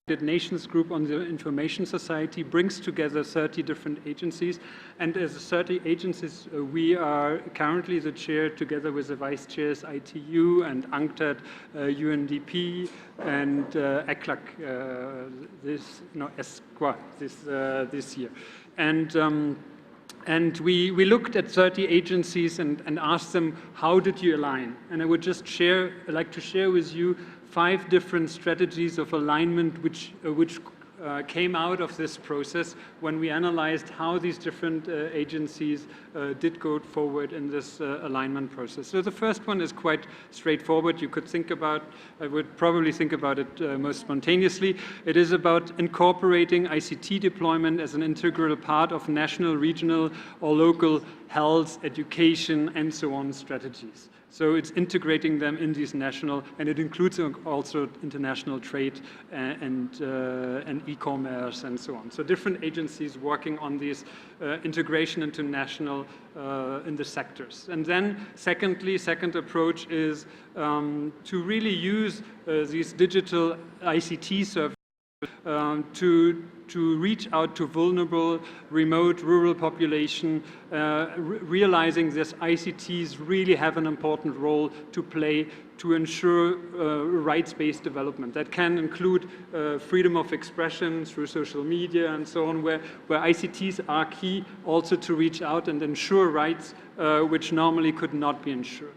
Nations group on the information society brings together 30 different agencies, and as 30 agencies we are currently the chair together with the vice chairs ITU and UNCTAD, UNDP and ECLAC this year. And we looked at 30 agencies and asked them, how did you align? And I would just like to share with you 5 different strategies of alignment which came out of this process when we analyzed how these different agencies did go forward in this alignment process. So the first one is quite straightforward. You could think about, I would probably think about it most spontaneously. It is about incorporating ICT deployment as an integral part of national, regional, or local health, education, and so on strategies. So it's integrating them in these national, and it includes also international trade and e-commerce and so on. So different agencies working on these integration into national in the sectors. And then secondly, second approach is to really use these digital ICT services to reach out to vulnerable, remote, rural population, realizing that ICTs really have an important role to play to ensure rights-based development. That can include freedom of expression through social media and so on, where ICTs are key also to reach out and ensure rights which normally could not be ensured.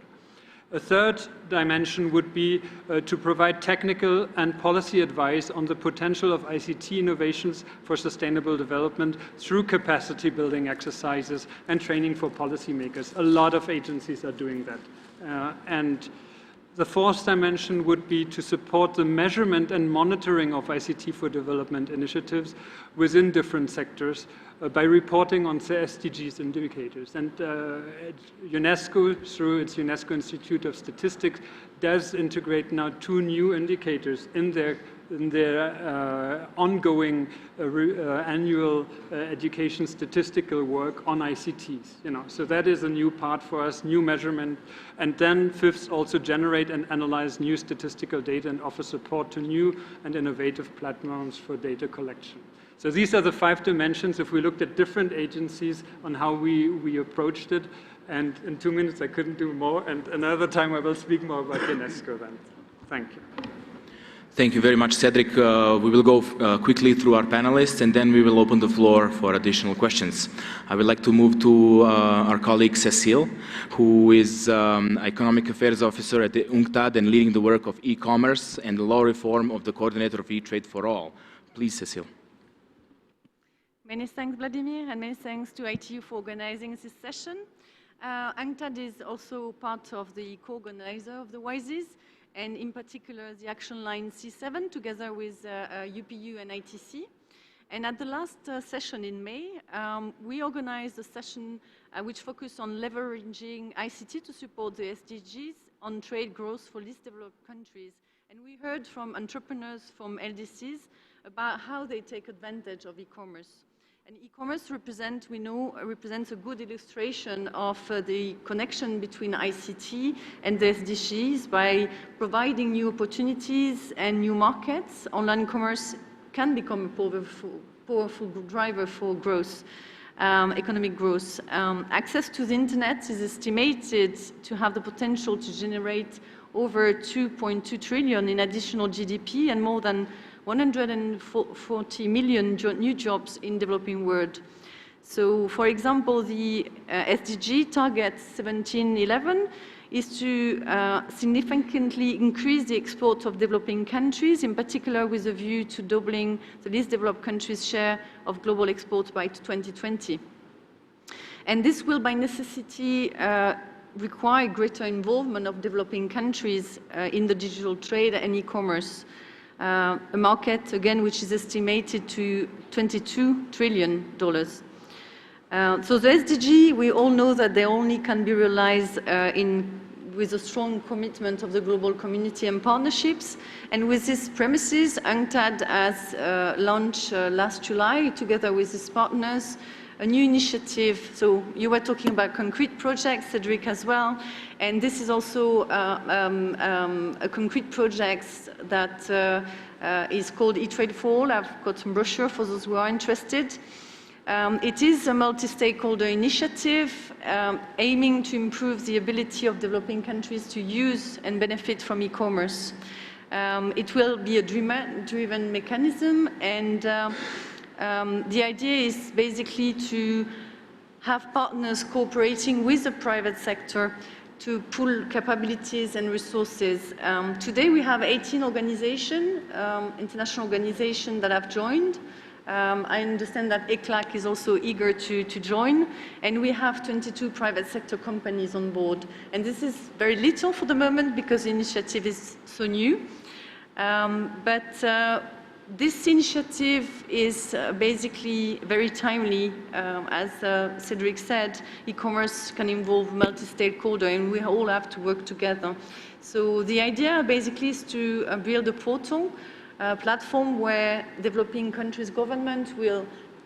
A third dimension would be to provide technical and policy advice on the potential of ICT innovations for sustainable development through capacity building exercises and training for policymakers. A lot of agencies are doing that. And the fourth dimension would be to support the measurement and monitoring of ICT for development initiatives within different sectors by reporting on the SDGs indicators. And UNESCO, through its UNESCO Institute of Statistics, does integrate now 2 new indicators in their ongoing annual education statistical work on ICTs. So that is a new part for us, new measurement. And then fifth, also generate and analyze new statistical data and offer support to new and innovative platforms for data collection. So these are the 5 dimensions if we looked at different agencies on how we approached it. And in 2 minutes I couldn't do more, and another time I will speak more about UNESCO then. Thank you. Thank you very much, Cedric. We will go quickly through our panelists, and then we will open the floor for additional questions. I would like to move to our colleague Cecile, who is Economic Affairs Officer at the UNCTAD and leading the work of e-commerce and the law reform of the coordinator of e-trade for all. Please, Cecile. Many thanks, Vladimir, and many thanks to ITU for organizing this session. UNCTAD is also part of the co-organizer of the WISES, and in particular the action line C7 together with UPU and ITC. And at the last session in May, we organized a session which focused on leveraging ICT to support the SDGs on trade growth for least developed countries. And we heard from entrepreneurs from LDCs about how they take advantage of e-commerce. And e-commerce represents a good illustration of the connection between ICT and the SDGs by providing new opportunities and new markets. Online commerce can become a powerful driver for growth, economic growth. Access to the internet is estimated to have the potential to generate over 2.2 trillion in additional GDP and more than 140 million new jobs in developing world. So, for example, the SDG target 1711 is to significantly increase the export of developing countries, in particular with a view to doubling the least developed countries' share of global exports by 2020. And this will, by necessity, require greater involvement of developing countries in the digital trade and e-commerce. A market, again, which is estimated to $22 trillion. So the SDG, we all know that they only can be realized with a strong commitment of the global community and partnerships. And with these premises, UNCTAD has launched last July, together with its partners, a new initiative. So you were talking about concrete projects, Cedric, as well. And this is also a concrete project that is called E-Trade for All. I've got some brochure for those who are interested. It is a multi-stakeholder initiative aiming to improve the ability of developing countries to use and benefit from e-commerce. It will be a driven mechanism, and the idea is basically to have partners cooperating with the private sector to pool capabilities and resources. Today we have 18 organizations, international organizations that have joined. I understand that ECLAC is also eager to join, and we have 22 private sector companies on board. And this is very little for the moment because the initiative is so new. This initiative is basically very timely. As Cedric said, e-commerce can involve multi-stakeholder, and we all have to work together. So the idea basically is to build a portal, a platform where developing countries' government will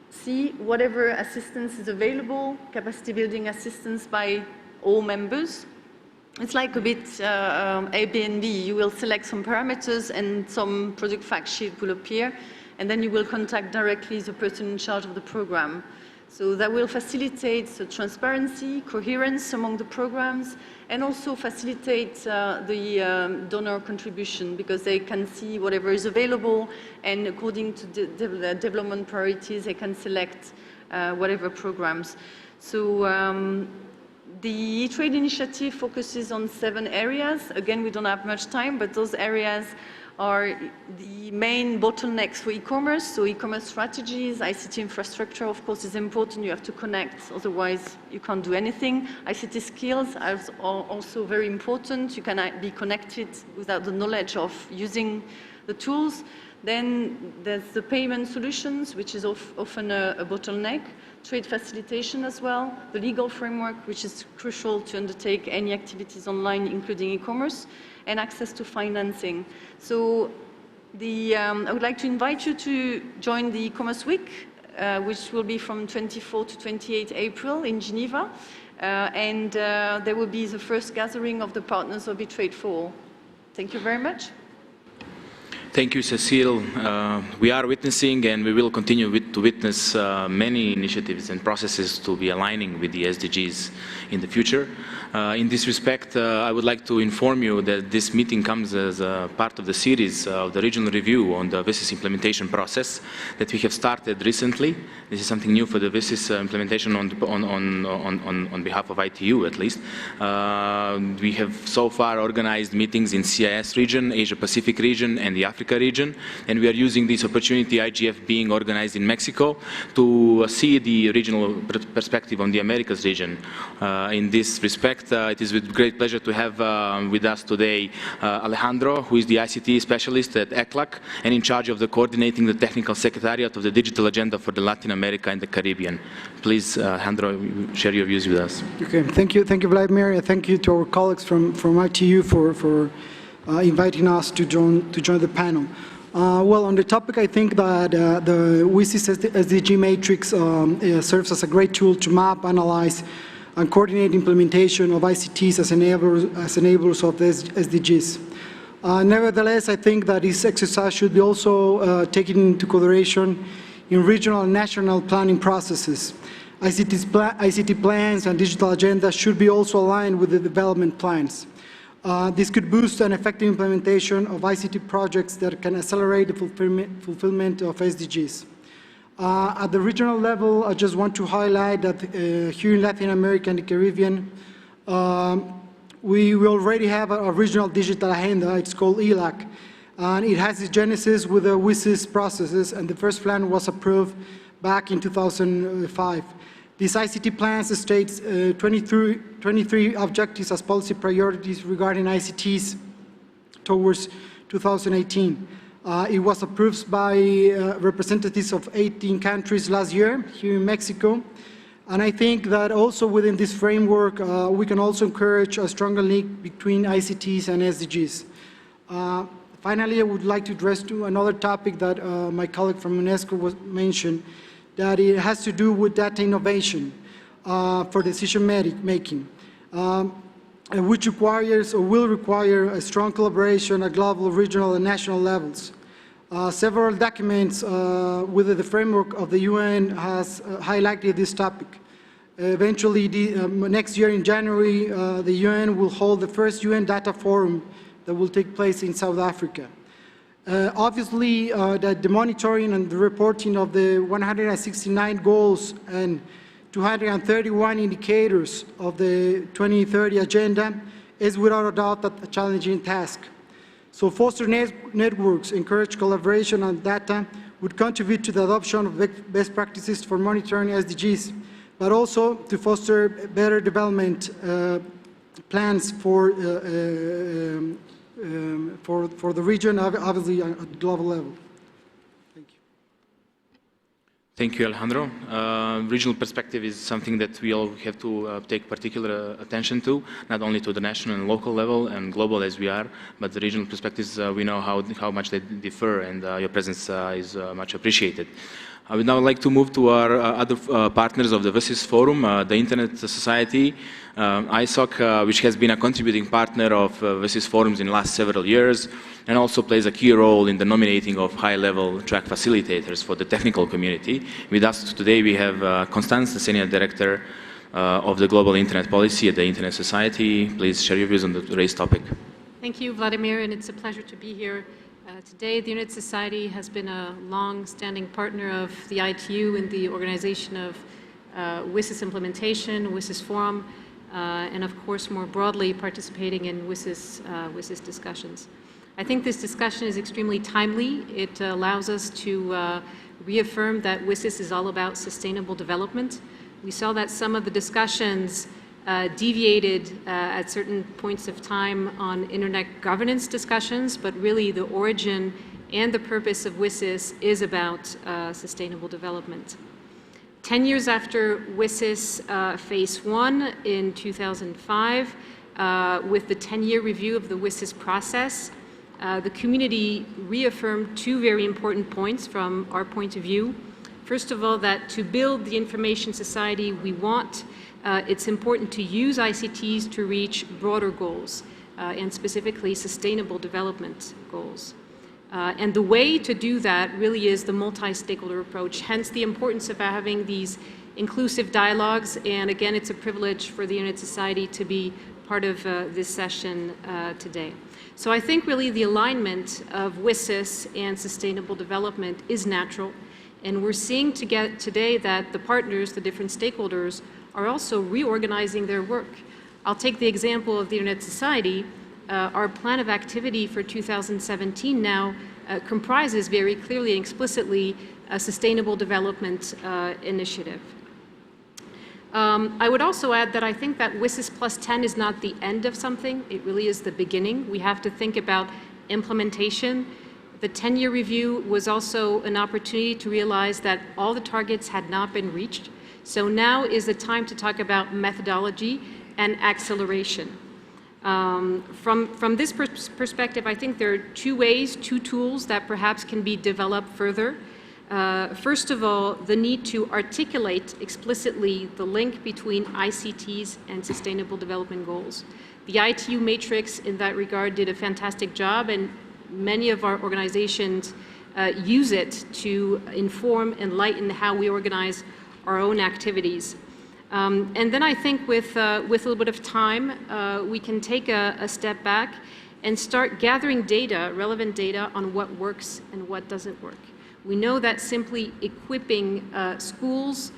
see whatever assistance is available, capacity building assistance by all members. It's like a bit Airbnb. You will select some parameters and some product fact sheet will appear, and then you will contact directly the person in charge of the program. So that will facilitate the transparency, coherence among the programs, and also facilitate the donor contribution, because they can see whatever is available, and according to the development priorities, they can select whatever programs. So the E-Trade initiative focuses on 7 areas. Again, we don't have much time, but those areas are the main bottlenecks for e-commerce. So e-commerce strategies, ICT infrastructure, of course, is important. You have to connect, otherwise you can't do anything. ICT skills are also very important. You cannot be connected without the knowledge of using the tools. Then there's the payment solutions, which is often a bottleneck. Trade facilitation as well, the legal framework, which is crucial to undertake any activities online, including e-commerce, and access to financing. So I would like to invite you to join the e-commerce week, which will be from 24 to 28 April in Geneva. And there will be the first gathering of the partners of E-Trade for All. Thank you very much. Thank you, Cecile. We are witnessing, and we will continue to witness many initiatives and processes to be aligning with the SDGs in the future. In this respect, I would like to inform you that this meeting comes as a part of the series of the regional review on the VISIS implementation process that we have started recently. This is something new for the VISIS implementation on behalf of ITU, at least. We have so far organized meetings in CIS region, Asia Pacific region, and the Africa region, and we are using this opportunity, IGF being organized in Mexico, to see the regional perspective on the Americas region. In this respect, it is with great pleasure to have with us today Alejandro, who is the ICT specialist at ECLAC and in charge of coordinating the technical secretariat of the digital agenda for the Latin America and the Caribbean. Please, Alejandro, share your views with us. Okay, thank you, Vladimir. Thank you to our colleagues from ITU for inviting us to join the panel. Well, on the topic, I think that the WSIS SDG matrix serves as a great tool to map, analyze, and coordinate implementation of ICTs as enablers of the SDGs. Nevertheless, I think that this exercise should be also taken into consideration in regional and national planning processes. ICT plans and digital agenda should be also aligned with the development plans. This could boost an effective implementation of ICT projects that can accelerate the fulfillment of SDGs. At the regional level, I just want to highlight that here in Latin America and the Caribbean, we already have a regional digital agenda. It's called ELAC, and it has its genesis with the WSIS processes, and the first plan was approved back in 2005. This ICT plan states 23 objectives as policy priorities regarding ICTs towards 2018. It was approved by representatives of 18 countries last year here in Mexico. And I think that also within this framework, we can also encourage a stronger link between ICTs and SDGs. Finally, I would like to address another topic that my colleague from UNESCO mentioned, that it has to do with data innovation for decision making, which requires or will require a strong collaboration at global, regional, and national levels. Several documents within the framework of the UN has highlighted this topic. Eventually, next year in January, the UN will hold the first UN Data Forum that will take place in South Africa. Obviously, that the monitoring and the reporting of the 169 goals and 231 indicators of the 2030 agenda is without a doubt a challenging task. So foster networks, encourage collaboration on data, would contribute to the adoption of best practices for monitoring SDGs, but also to foster better development plans for the region, obviously at the global level. Thank you. Thank you, Alejandro. Regional perspective is something that we all have to take particular attention to, not only to the national and local level and global as we are, but the regional perspectives, we know how much they differ, and your presence is much appreciated. I would now like to move to our other partners of the WSIS Forum, the Internet Society, ISOC, which has been a contributing partner of WSIS Forums in the last several years, and also plays a key role in the nominating of high-level track facilitators for the technical community. With us today we have Constance, the Senior Director of the Global Internet Policy at the Internet Society. Please share your views on the raised topic. Thank you, Vladimir, and it's a pleasure to be here. Today, the Internet Society has been a long-standing partner of the ITU in the organization of WSIS implementation, WSIS Forum, and of course, more broadly, participating in WSIS discussions. I think this discussion is extremely timely. It allows us to reaffirm that WSIS is all about sustainable development. We saw that some of the discussions deviated at certain points of time on internet governance discussions, but really the origin and the purpose of WSIS is about sustainable development. 10 years after WSIS Phase 1 in 2005, with the 10-year review of the WSIS process, the community reaffirmed two very important points from our point of view. First of all, that to build the information society we want, it's important to use ICTs to reach broader goals, and specifically sustainable development goals. And the way to do that really is the multi-stakeholder approach, hence the importance of having these inclusive dialogues. And again, it's a privilege for the Internet Society to be part of this session today. So I think really the alignment of WSIS and sustainable development is natural. And we're seeing today that the partners, the different stakeholders, are also reorganizing their work. I'll take the example of the Internet Society. Our plan of activity for 2017 now comprises very clearly and explicitly a sustainable development initiative. I would also add that I think that WSIS plus 10 is not the end of something. It really is the beginning. We have to think about implementation. The 10-year review was also an opportunity to realize that all the targets had not been reached. So now is the time to talk about methodology and acceleration. From this perspective, I think there are two ways, two tools that perhaps can be developed further. First of all, the need to articulate explicitly the link between ICTs and sustainable development goals. The ITU matrix in that regard did a fantastic job, and many of our organizations use it to inform, enlighten how we organize our own activities. And then I think with a little bit of time, we can take a step back and start gathering data, relevant data, on what works and what doesn't work. We know that simply equipping schools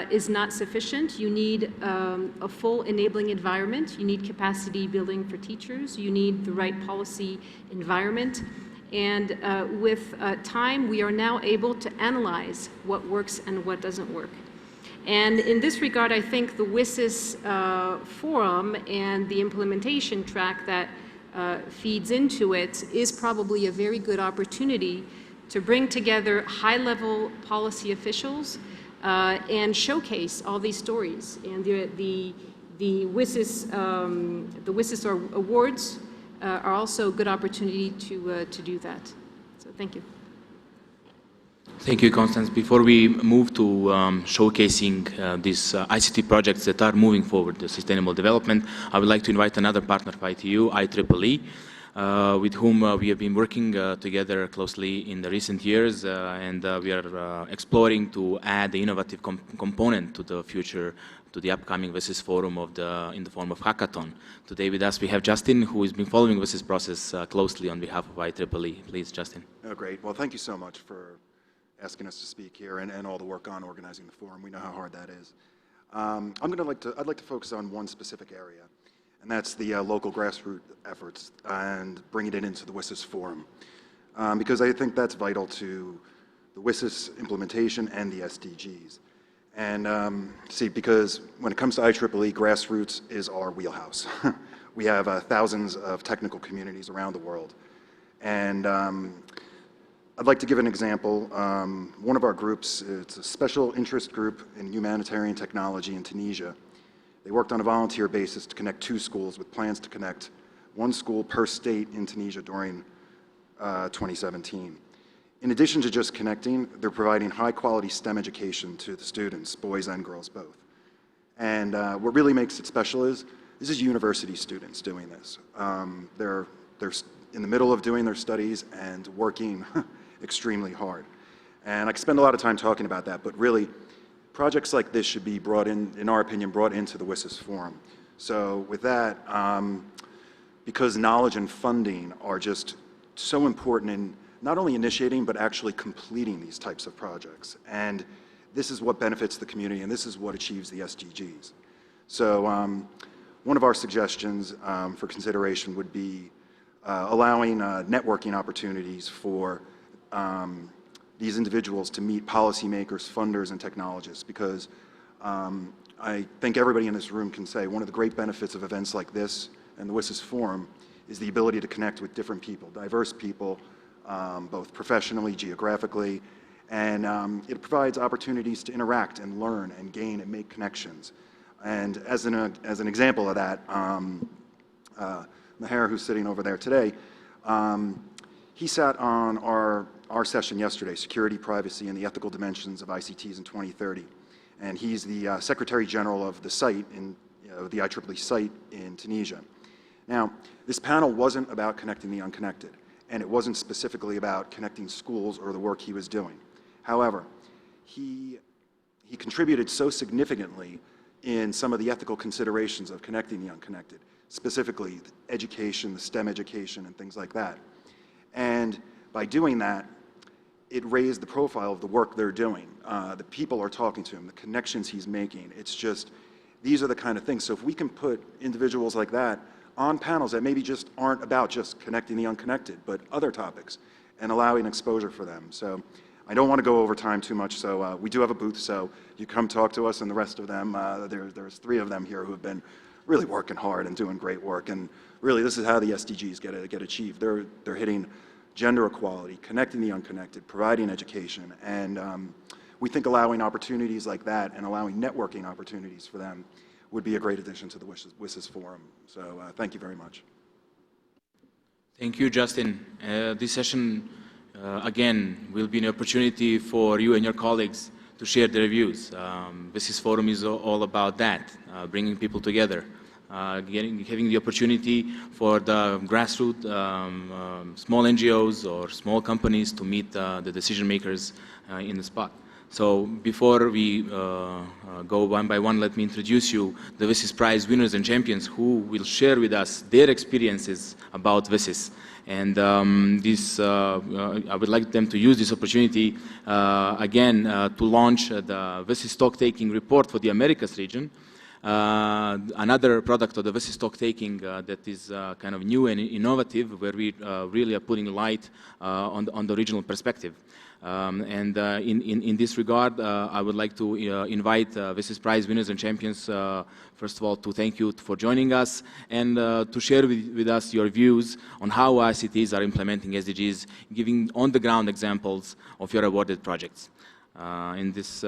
is not sufficient. You need a full enabling environment. You need capacity building for teachers. You need the right policy environment. And with time, we are now able to analyze what works and what doesn't work. And in this regard, I think the WSIS forum and the implementation track that feeds into it is probably a very good opportunity to bring together high-level policy officials and showcase all these stories. And the WSIS awards are also a good opportunity to do that. So thank you. Thank you, Constance. Before we move to showcasing these ICT projects that are moving forward to sustainable development, I would like to invite another partner of ITU, IEEE. with whom we have been working together closely in the recent years, and we are exploring to add the innovative component to the future, to the upcoming WSIS forum in the form of hackathon. Today with us we have Justin, who has been following WSIS process closely on behalf of IEEE. Please, Justin. Oh, great. Well, thank you so much for asking us to speak here and all the work on organizing the forum. We know how hard that is. I'd like to focus on one specific area, and that's the local grassroots efforts and bringing it into the WSIS forum, because I think that's vital to the WSIS implementation and the SDGs. And see, because when it comes to IEEE, grassroots is our wheelhouse. We have thousands of technical communities around the world. And I'd like to give an example. One of our groups, it's a special interest group in humanitarian technology in Tunisia. They worked on a volunteer basis to connect 2 schools with plans to connect 1 school per state in Tunisia during 2017. In addition to just connecting, they're providing high-quality STEM education to the students, boys and girls both. And what really makes it special is, this is university students doing this. They're in the middle of doing their studies and working extremely hard. And I could spend a lot of time talking about that, but really, projects like this should be brought in our opinion, brought into the WSIS forum. So with that, because knowledge and funding are just so important in not only initiating, but actually completing these types of projects. And this is what benefits the community, and this is what achieves the SDGs. So one of our suggestions for consideration would be allowing networking opportunities for these individuals to meet policymakers, funders, and technologists, because I think everybody in this room can say one of the great benefits of events like this and the WSIS Forum is the ability to connect with different people, diverse people, both professionally, geographically, and it provides opportunities to interact and learn and gain and make connections. And as an example of that, Maher, who's sitting over there today, he sat on our session yesterday, Security, Privacy, and the Ethical Dimensions of ICTs in 2030. And he's the Secretary General of the site, the IEEE site in Tunisia. Now, this panel wasn't about connecting the unconnected, and it wasn't specifically about connecting schools or the work he was doing. However, he contributed so significantly in some of the ethical considerations of connecting the unconnected, specifically education, the STEM education, and things like that. And by doing that, it raised the profile of the work they're doing. The people are talking to him, the connections he's making. It's just, these are the kind of things. So if we can put individuals like that on panels that maybe just aren't about just connecting the unconnected, but other topics, and allowing exposure for them. So I don't want to go over time too much, so we do have a booth, so you come talk to us and the rest of them. There's 3 of them here who have been really working hard and doing great work, and really this is how the SDGs get achieved. They're hitting gender equality, connecting the unconnected, providing education, and we think allowing opportunities like that and allowing networking opportunities for them would be a great addition to the WSIS Forum. So thank you very much. Thank you, Justin. This session, again, will be an opportunity for you and your colleagues to share their views. WSIS Forum is all about that, bringing people together, having the opportunity for the grassroots, small NGOs or small companies to meet the decision makers in the spot. So before we go one by one, let me introduce you the WSIS Prize winners and champions who will share with us their experiences about WSIS. And I would like them to use this opportunity again to launch the WSIS stock-taking report for the Americas region. Another product of the WSIS stock-taking that is kind of new and innovative, where we really are putting light on the regional perspective. In this regard, I would like to invite WSIS Prize winners and champions, first of all, to thank you for joining us and to share with us your views on how ICTs are implementing SDGs, giving on-the-ground examples of your awarded projects. In this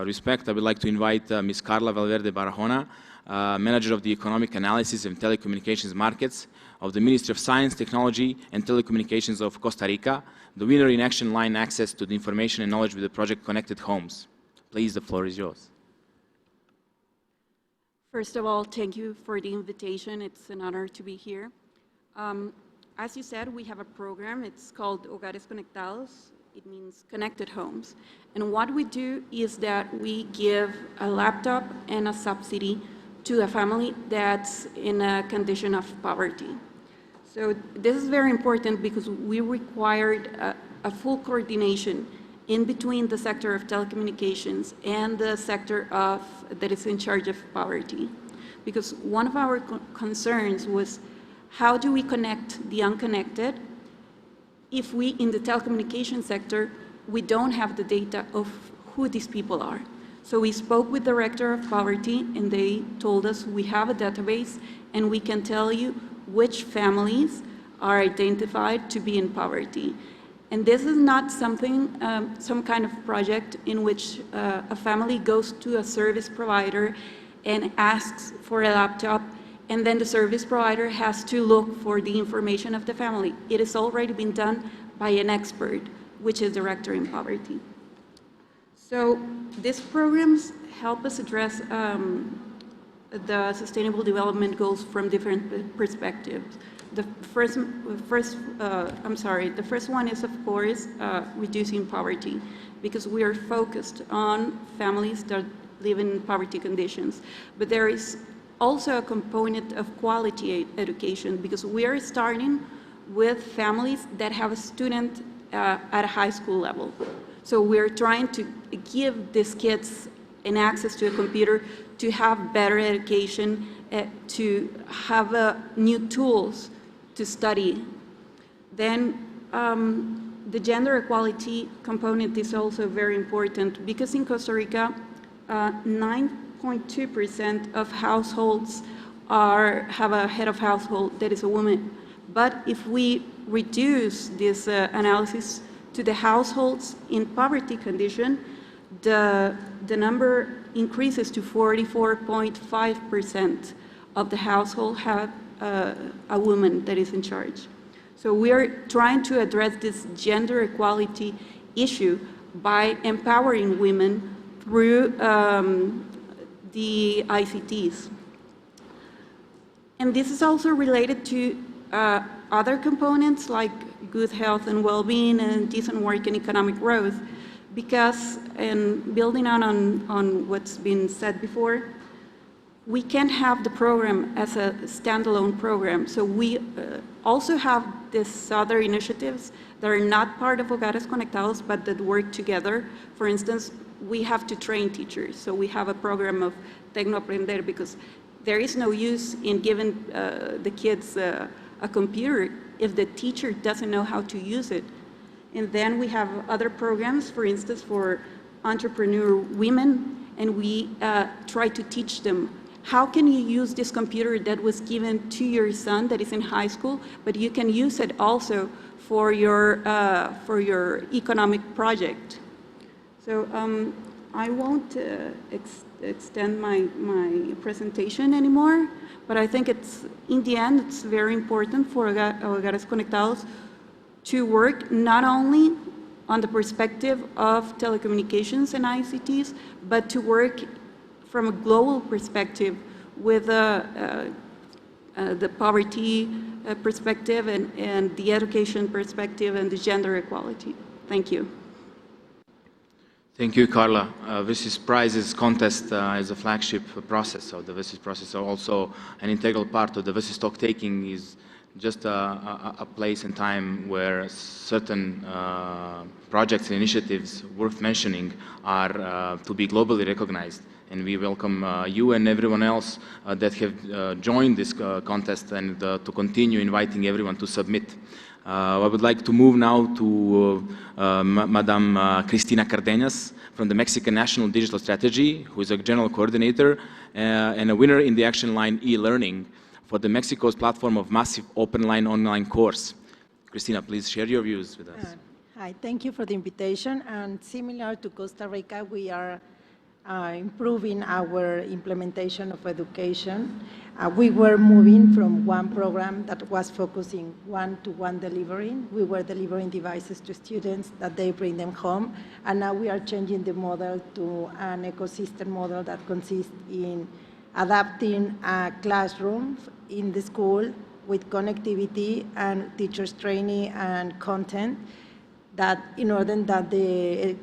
respect, I would like to invite Ms. Carla Valverde Barahona, Manager of the Economic Analysis and Telecommunications Markets of the Ministry of Science, Technology and Telecommunications of Costa Rica, the winner in Action Line Access to the Information and Knowledge with the project Connected Homes. Please, the floor is yours. First of all, thank you for the invitation. It's an honor to be here. as you said, we have a program. It's called Hogares Conectados. It means connected homes. And what we do is that we give a laptop and a subsidy to a family that's in a condition of poverty. So this is very important because we required a full coordination in between the sector of telecommunications and the sector that is in charge of poverty. Because one of our concerns was, how do we connect the unconnected if we, in the telecommunications sector, we don't have the data of who these people are? So we spoke with the Director of Poverty, and they told us we have a database, and we can tell you which families are identified to be in poverty. And this is not something, some kind of project in which a family goes to a service provider and asks for a laptop, and then the service provider has to look for the information of the family. It has already been done by an expert, which is Director in Poverty. So these programs help us address the Sustainable Development Goals from different perspectives. The first one is, of course, reducing poverty, because we are focused on families that live in poverty conditions. But there is also a component of quality education, because we are starting with families that have a student at a high school level. So we're trying to give these kids an access to a computer to have better education, to have new tools to study. Then the gender equality component is also very important, because in Costa Rica, 9.2% of households have a head of household that is a woman. But if we reduce this analysis to the households in poverty condition, the number increases to 44.5% of the household have a woman that is in charge. So we are trying to address this gender equality issue by empowering women through the ICTs. And this is also related to other components like good health and well-being and decent work and economic growth, because, and building on what's been said before, we can't have the program as a standalone program. So we also have these other initiatives that are not part of Hogares Conectados, but that work together. For instance, we have to train teachers. So we have a program of Tecnoaprender, because there is no use in giving the kids a computer if the teacher doesn't know how to use it. And then we have other programs, for instance, for entrepreneur women, and we try to teach them, how can you use this computer that was given to your son that is in high school, but you can use it also for your economic project. So I won't extend my presentation anymore, but I think it's, in the end, it's very important for Hogares Conectados to work not only on the perspective of telecommunications and ICTs, but to work from a global perspective with the poverty perspective and the education perspective and the gender equality. Thank you. Thank you, Carla. VISIS Prizes contest is a flagship process of the VISIS process. Also, an integral part of the VISIS stock taking is just a place and time where certain projects and initiatives worth mentioning are to be globally recognized. And we welcome you and everyone else that have joined this contest, and to continue inviting everyone to submit. I would like to move now to Madam Cristina Cardenas from the Mexican National Digital Strategy, who is a general coordinator and a winner in the action line e-learning for the Mexico's platform of massive open-line online course. Cristina, please share your views with us. Hi, thank you for the invitation. And similar to Costa Rica, we are improving our implementation of education. We were moving from one program that was focusing one-to-one delivering. We were delivering devices to students that they bring them home. And now we are changing the model to an ecosystem model that consists in adapting a classroom in the school with connectivity and teachers training and content, that in order that the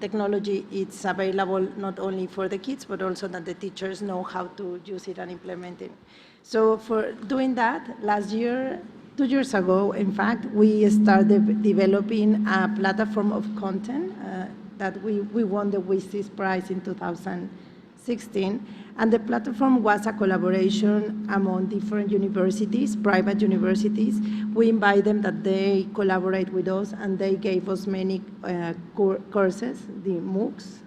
technology is available not only for the kids, but also that the teachers know how to use it and implement it. So for doing that, last year, 2 years ago, in fact, we started developing a platform of content that we won the WISIS Prize in 2016. And the platform was a collaboration among different universities, private universities. We invite them that they collaborate with us, and they gave us many courses, the MOOCs.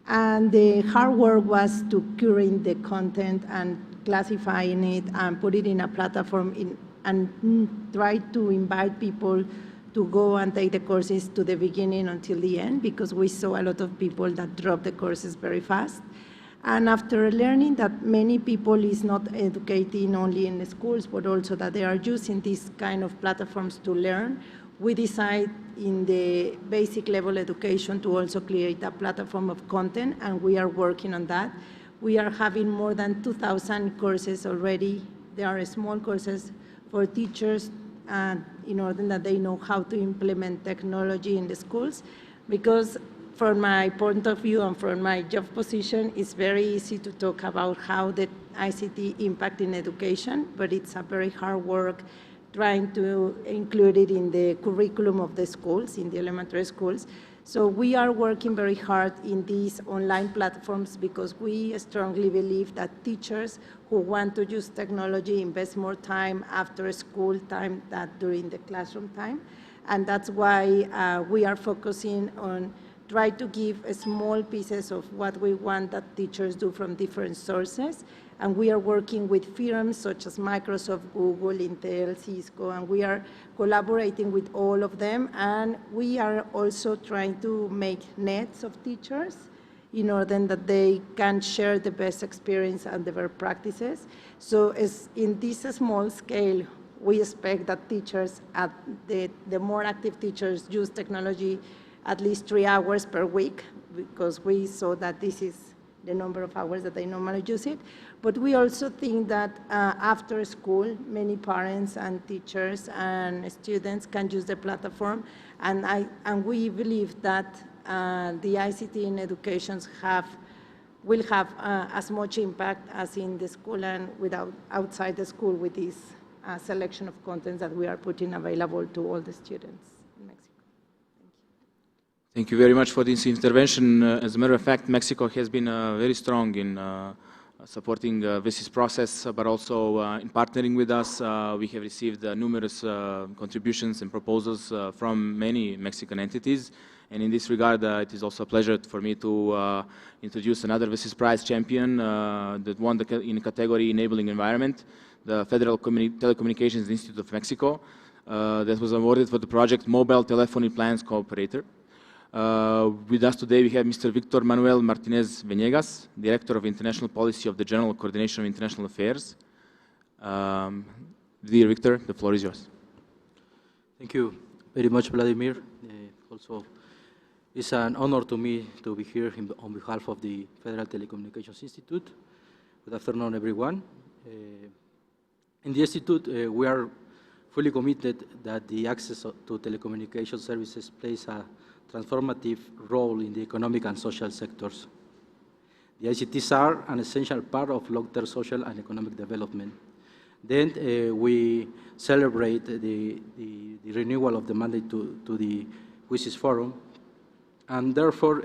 And the hard work was to curate the content and classifying it and put it in a platform and try to invite people to go and take the courses to the beginning until the end, because we saw a lot of people that drop the courses very fast. And after learning that many people is not educating only in the schools, but also that they are using these kind of platforms to learn, we decide in the basic level education to also create a platform of content, and we are working on that. We are having more than 2,000 courses already. There are small courses for teachers in order that they know how to implement technology in the schools, because from my point of view and from my job position, it's very easy to talk about how the ICT impact in education, but it's a very hard work trying to include it in the curriculum of the schools, in the elementary schools. So we are working very hard in these online platforms because we strongly believe that teachers who want to use technology invest more time after school time than during the classroom time. And that's why we are focusing on try to give small pieces of what we want that teachers do from different sources. And we are working with firms such as Microsoft, Google, Intel, Cisco, and we are collaborating with all of them. And we are also trying to make nets of teachers in order that they can share the best experience and the best practices. So in this small scale, we expect that teachers, the more active teachers use technology at least 3 hours per week, because we saw that this is the number of hours that they normally use it. But we also think that after school, many parents and teachers and students can use the platform. And we believe that the ICT in education will have as much impact as in the school and outside the school with this selection of contents that we are putting available to all the students in Mexico. Thank you very much for this intervention. As a matter of fact, Mexico has been very strong in supporting this process, but also in partnering with us. We have received numerous contributions and proposals from many Mexican entities. And in this regard, it is also a pleasure for me to introduce another WSIS Prize champion that won in the category Enabling Environment, the Federal Telecommunications Institute of Mexico, that was awarded for the project Mobile Telephony Plans Cooperator. With us today, we have Mr. Victor Manuel Martinez Venegas, Director of International Policy of the General Coordination of International Affairs. Dear Victor, the floor is yours. Thank you very much, Vladimir. Also, it's an honor to me to be here on behalf of the Federal Telecommunications Institute. Good afternoon, everyone. In the Institute, we are fully committed that the access to telecommunication services plays a transformative role in the economic and social sectors. The ICTs are an essential part of long-term social and economic development. Then we celebrate the renewal of the mandate to the WSIS Forum, and therefore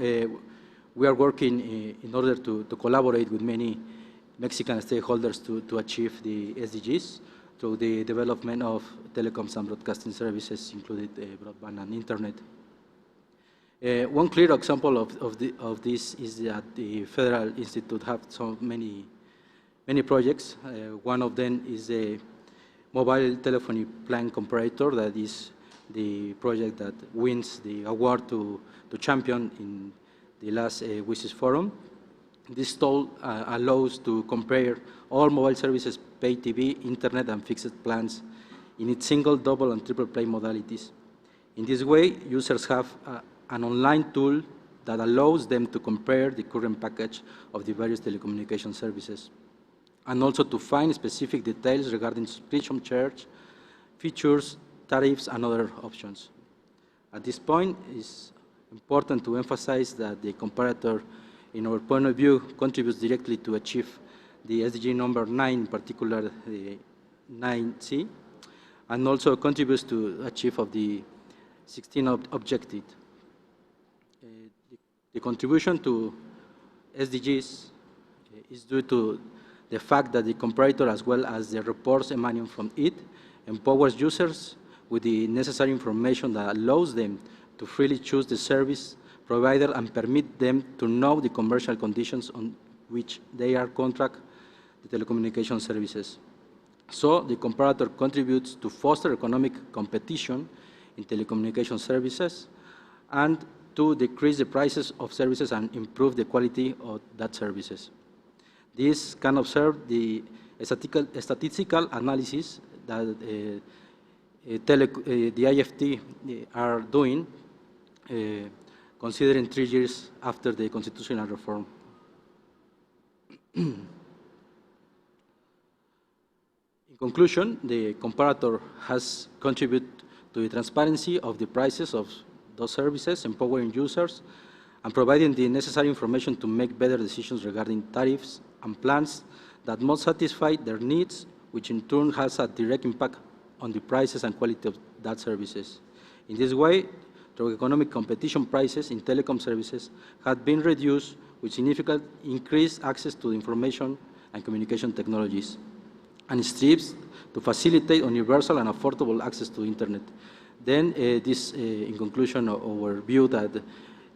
we are working in order to collaborate with many Mexican stakeholders to achieve the SDGs through the development of telecoms and broadcasting services, including broadband and internet. One clear example of this is that the Federal Institute have so many projects. One of them is the mobile telephony plan comparator, that is the project that wins the award to champion in the last WSIS Forum. This tool allows to compare all mobile services, pay TV, internet, and fixed plans in its single, double, and triple play modalities. In this way, users have an online tool that allows them to compare the current package of the various telecommunication services. and also to find specific details regarding subscription charge, features, tariffs, and other options. At this point, it's important to emphasize that the comparator, in our point of view, contributes directly to achieve the SDG number 9, in particular the 9C, and also contributes to achieve of the 16 objective. The contribution to SDGs is due to the fact that the comparator, as well as the reports emanating from it, empowers users with the necessary information that allows them to freely choose the service provider and permit them to know the commercial conditions on which they are contract the telecommunication services. So the comparator contributes to foster economic competition in telecommunication services and to decrease the prices of services and improve the quality of that services. This can observe the statistical analysis that the IFT are doing, considering 3 years after the constitutional reform. In conclusion, the comparator has contributed to the transparency of the prices of those services, empowering users, and providing the necessary information to make better decisions regarding tariffs and plans that most satisfy their needs, which in turn has a direct impact on the prices and quality of that services. In this way, through economic competition, prices in telecom services have been reduced with significant increased access to information and communication technologies, and strives to facilitate universal and affordable access to internet. Then this, in conclusion, our view that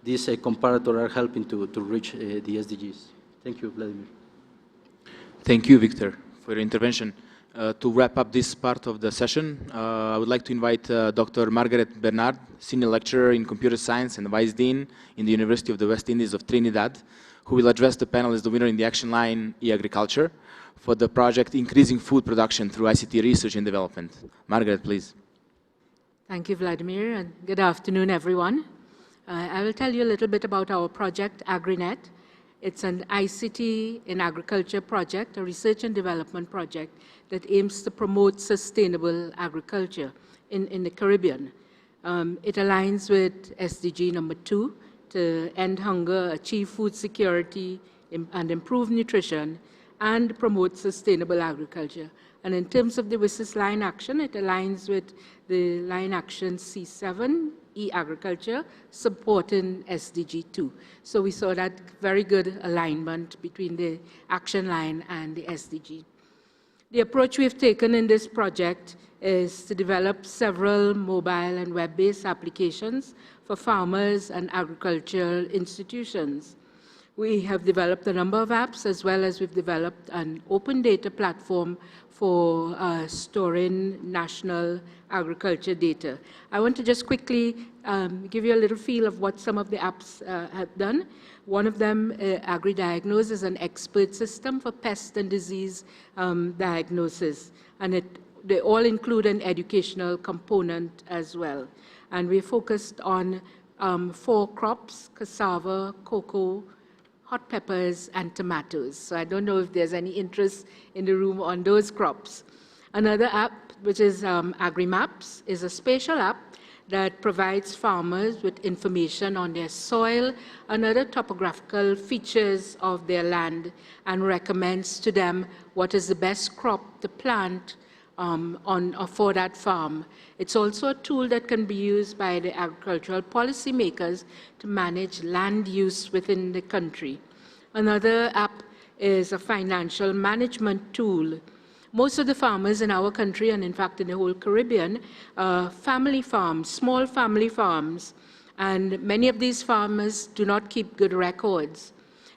these comparators are helping to reach the SDGs. Thank you, Vladimir. Thank you, Victor, for your intervention. To wrap up this part of the session, I would like to invite Dr. Margaret Bernard, Senior Lecturer in Computer Science and Vice Dean in the University of the West Indies of Trinidad, who will address the panel as the winner in the action line e-agriculture for the project Increasing Food Production through ICT Research and Development. Margaret, please. Thank you, Vladimir, and good afternoon, everyone. I will tell you a little bit about our project, AgriNet. It's an ICT in agriculture project, a research and development project that aims to promote sustainable agriculture in the Caribbean. It aligns with SDG number 2 to end hunger, achieve food security, and improve nutrition, and promote sustainable agriculture. And in terms of the WSIS line action, it aligns with the line action C7, e-agriculture, supporting SDG 2. So we saw that very good alignment between the action line and the SDG. The approach we've taken in this project is to develop several mobile and web-based applications for farmers and agricultural institutions. We have developed a number of apps, as well as we've developed an open data platform for storing national agriculture data. I want to just quickly give you a little feel of what some of the apps have done. One of them, AgriDiagnose, is an expert system for pest and disease diagnosis, and they all include an educational component as well. And we focused on 4 crops: cassava, cocoa, hot peppers, and tomatoes. So I don't know if there's any interest in the room on those crops. Another app, which is AgriMaps, is a spatial app that provides farmers with information on their soil and other topographical features of their land, and recommends to them what is the best crop to plant for that farm. It's also a tool that can be used by the agricultural policymakers to manage land use within the country. Another app is a financial management tool. Most of the farmers in our country, and in fact in the whole Caribbean, family farms, small family farms, and many of these farmers do not keep good records.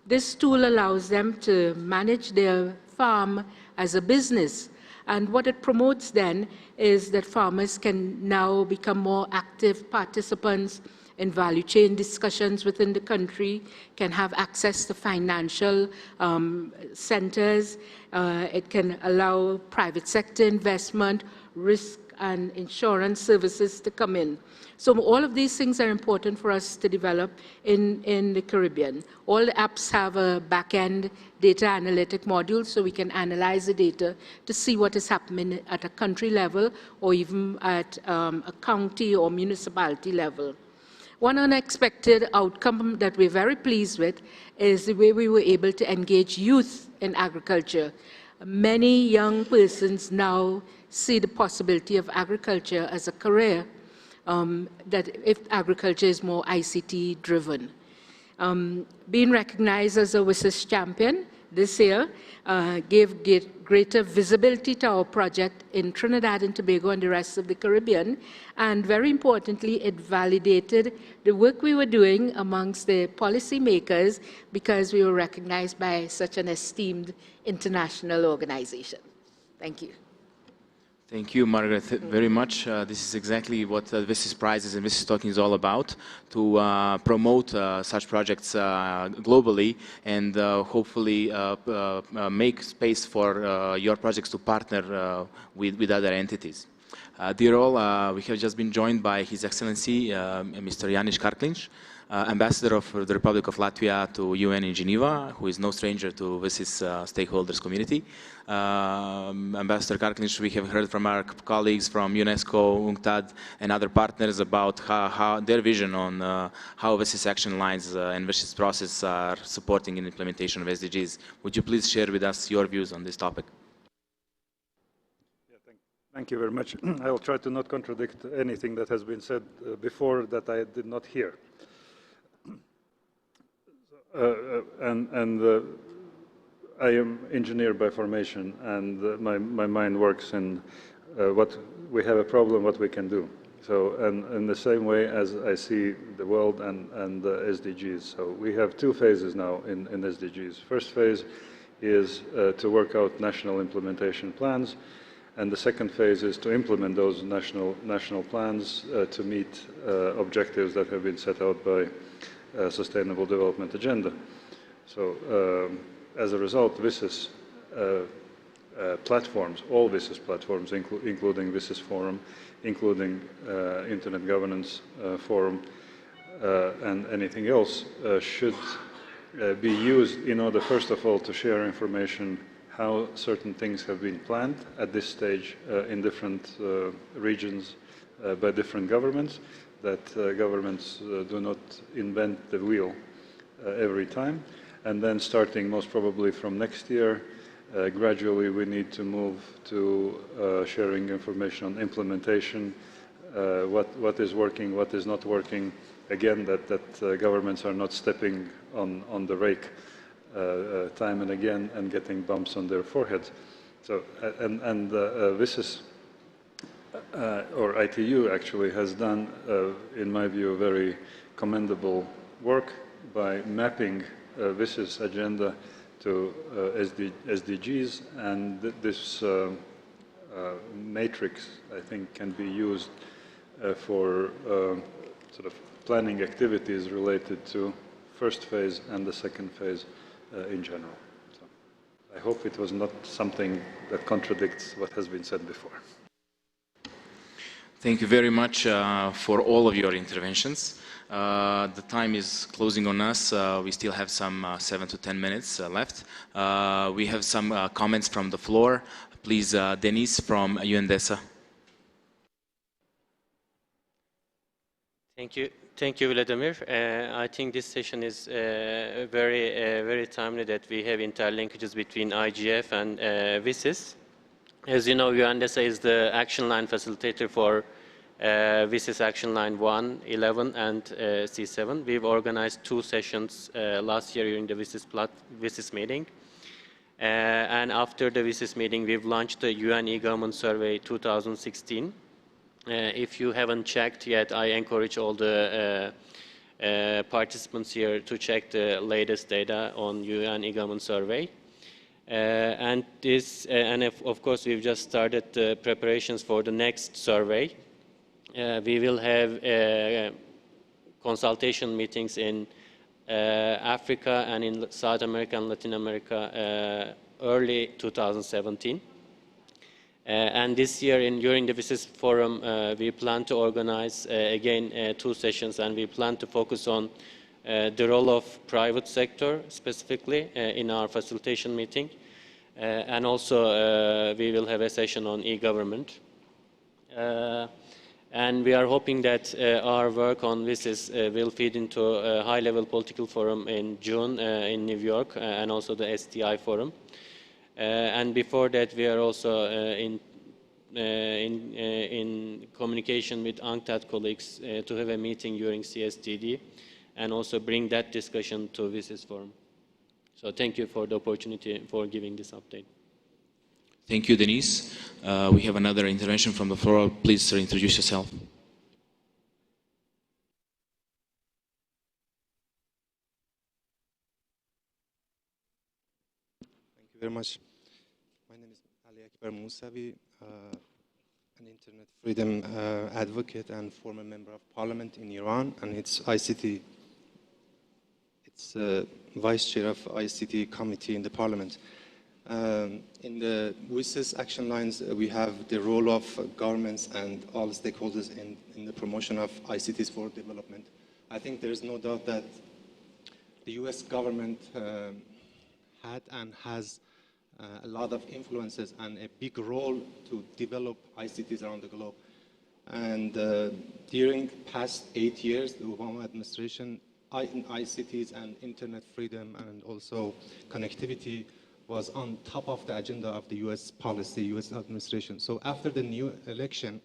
This tool allows them to manage their farm as a business. And what it promotes then is that farmers can now become more active participants in value chain discussions within the country, can have access to financial centers. It can allow private sector investment, risk and insurance services to come in. So all of these things are important for us to develop in the Caribbean. All the apps have a back-end data analytic module, so we can analyze the data to see what is happening at a country level or even at a county or municipality level. One unexpected outcome that we're very pleased with is the way we were able to engage youth in agriculture. Many young persons now see the possibility of agriculture as a career, that if agriculture is more ICT driven. Being recognized as a WSIS champion this year gave greater visibility to our project in Trinidad and Tobago and the rest of the Caribbean, and very importantly, it validated the work we were doing amongst the policymakers because we were recognized by such an esteemed international organization. Thank you. Thank you, Margaret, very much. This is exactly what WSIS Prizes and WSIS Talking is all about, to promote such projects globally and hopefully make space for your projects to partner with other entities. Dear all, we have just been joined by His Excellency Mr. Jānis Karkliņš, Ambassador of the Republic of Latvia to UN in Geneva, who is no stranger to WSIS stakeholders community. Ambassador Karkliņš, we have heard from our colleagues from UNESCO, UNCTAD, and other partners about how their vision on how WSIS action lines and WSIS process are supporting in implementation of SDGs. Would you please share with us your views on this topic? Thank you very much. I will try to not contradict anything that has been said before that I did not hear. I am engineer by formation, and my mind works in what we have a problem, what we can do. So, and in the same way as I see the world and the SDGs. So we have two phases now in SDGs. First phase is to work out national implementation plans, and the second phase is to implement those national plans to meet objectives that have been set out by Sustainable Development Agenda. So as a result, WSIS platforms, all WSIS platforms, including WSIS Forum, including Internet Governance Forum, and anything else, should be used in order, first of all, to share information how certain things have been planned at this stage in different regions by different governments, that governments do not invent the wheel every time. And then starting most probably from next year, gradually we need to move to sharing information on implementation, what is working, what is not working. Again, that governments are not stepping on the rake time and again and getting bumps on their foreheads. So, WSIS, or ITU actually has done, in my view, very commendable work by mapping WSIS agenda to SDGs, and this matrix, I think, can be used for sort of planning activities related to first phase and the second phase in general. So I hope it was not something that contradicts what has been said before. Thank you very much for all of your interventions. The time is closing on us. We still have some 7 to 10 minutes left. We have some comments from the floor. Please, Denise from UNDESA. Thank you, Vladimir. I think this session is very timely that we have interlinkages between IGF and WSIS. As you know, UNDESA is the action line facilitator for WSIS Action Line 1, 11, and C7. We've organized 2 sessions last year during the WSIS meeting. And after the WSIS meeting, we've launched the UN e-Government Survey 2016. If you haven't checked yet, I encourage all the participants here to check the latest data on UN e-Government Survey. And of course, we've just started the preparations for the next survey. We will have consultation meetings in Africa and in South America and Latin America early 2017. And this year, during the WSIS Forum, we plan to organize, again, 2 sessions, and we plan to focus on the role of private sector, specifically, in our facilitation meeting. And also, we will have a session on e-government. And we are hoping that our work on WSIS will feed into a high-level political forum in June in New York, and also the STI forum. And before that, we are also in communication with UNCTAD colleagues to have a meeting during CSTD, and also bring that discussion to WSIS forum. So thank you for the opportunity for giving this update. Thank you, Denise. We have another intervention from the floor. Please introduce yourself. Thank you very much. My name is Ali Akbar Musavi, an internet freedom advocate and former member of parliament in Iran, and it's ICT. It's vice chair of ICT committee in the parliament. In the WSIS action lines, we have the role of governments and all stakeholders in the promotion of ICTs for development. I think there is no doubt that the US government had and has a lot of influences and a big role to develop ICTs around the globe. And during past 8 years, the Obama administration, ICTs and internet freedom and also connectivity was on top of the agenda of the US policy, US administration. So after the new election,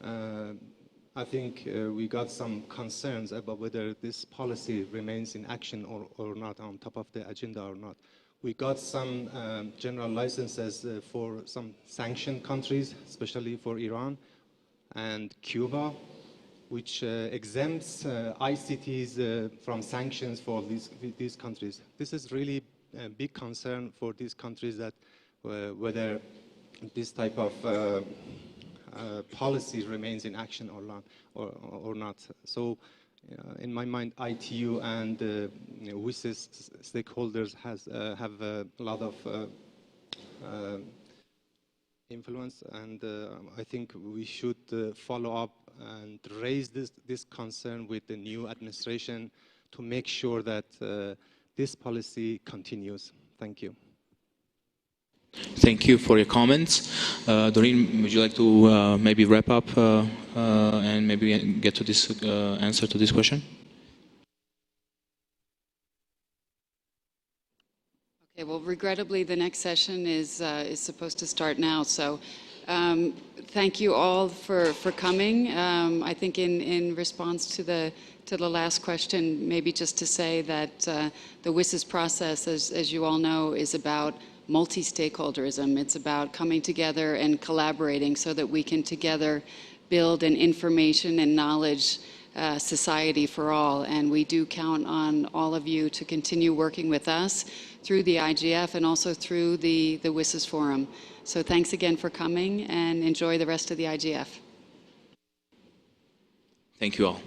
I think we got some concerns about whether this policy remains in action or not, on top of the agenda or not. We got some general licenses for some sanctioned countries, especially for Iran and Cuba, which exempts ICTs from sanctions for these countries. This is really a big concern for these countries, that whether this type of policy remains in action or not. So in my mind, ITU and WSIS stakeholders have a lot of influence, and I think we should follow up and raise this concern with the new administration to make sure that this policy continues. Thank you. Thank you for your comments. Doreen, would you like to maybe wrap up and maybe get to this answer to this question? Okay, well, regrettably, the next session is supposed to start now. So thank you all for coming. I think in response to the last question, maybe just to say that the WSIS process, as you all know, is about multi-stakeholderism. It's about coming together and collaborating so that we can together build an information and knowledge society for all. And we do count on all of you to continue working with us through the IGF and also through the WSIS Forum. So thanks again for coming, and enjoy the rest of the IGF. Thank you all.